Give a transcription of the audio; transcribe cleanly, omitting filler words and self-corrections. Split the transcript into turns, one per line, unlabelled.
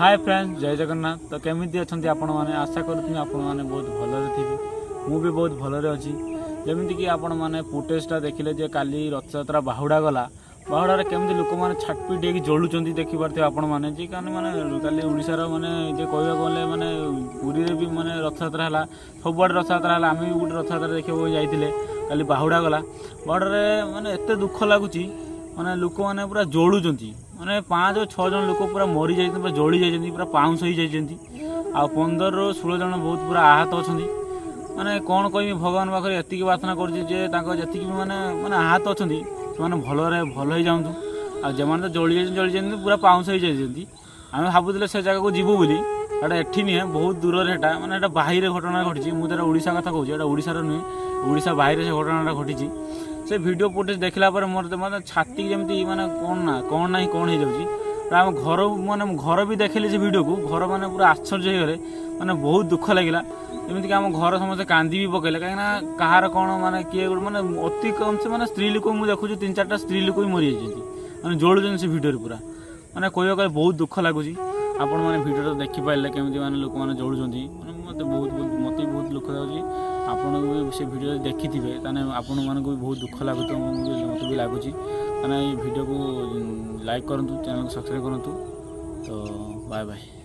Hi friends, जय जगन्नाथ। तो केमिति अच्छे आपण मैंने आशा करूँ आपण मैंने बहुत भलरे थे। मु भी बहुत भलरे अच्छी। जमीती कि आपण मैंने फुटेजटा देखिले जे काली रथयात्रा बाहुड़ा गला, बाहुड़ार केमती लोक मैंने छाटपिट होगी जलुंट देखिपे आपण मैंने जी कारण मैंने काली ओडार मैंने जे कह गले मैंने पुरी भी मैंने रथयात्रा है सबुआड़े रथयात्रा है। आम भी गोटे रथयात्रा देखा जाइए काली बाहुड़ा गला। बाहुड़े मैंने एत दुख लगुच मैंने लोक मैंने पूरा जलुंट मैंने 5-6 जन लोक पूरा मरी जा पूरा जली जाइए पूरा पाउंस हो जाइए आ 15-16 जन बहुत पूरा आहत अच्छा मैंने कौन कह भगवान पाखे एतिक प्रार्थना करती भी मैंने मैंने आहत अच्छा से भलरे भल हो जाऊँ आ जमाने तो जली जाइए पूरा पाउंस हो जाइए। आम भावुले से जगह को जीवु बोली एटा एठी नुहे बहुत दूर है मैंने बाहर घटना घटी मुझे ओडिशा कथा कहूँ ओडिशार नुहे ओडिशा बाहर से घटना घटी से वीडियो फुटेज देखला पर मोर मतलब छाती जमी माने कौन ना कौन हो जाऊँगी आम घर मैंने घर भी देखली से वीडियो को घर मैंने पूरा आश्चर्य हो गले मैंने बहुत दुख लगे जमीक आम घर समस्त कांदी भी पकड़े कहीं कहार कौन माने किए मैंने अति कम से मैंने स्त्री लोक मुझे देखुँ 3-4टा स्त्री लोक भी मरी जाती मैंने जलुन से वीडियो पूरा मैंने कह बहुत दुख लगुच आपण मैंने वीडियो देखिपारे केमी मैंने लोक मैंने जलुंट मत बहुत दुख लगुच आपन भी से वीडियो देखी थे आपण मानक भी बहुत दुख लगुत मत भी लगुच मैंने वीडियो को लाइक करूँ चैनल को सब्सक्राइब करूँ। तो बाय बाय।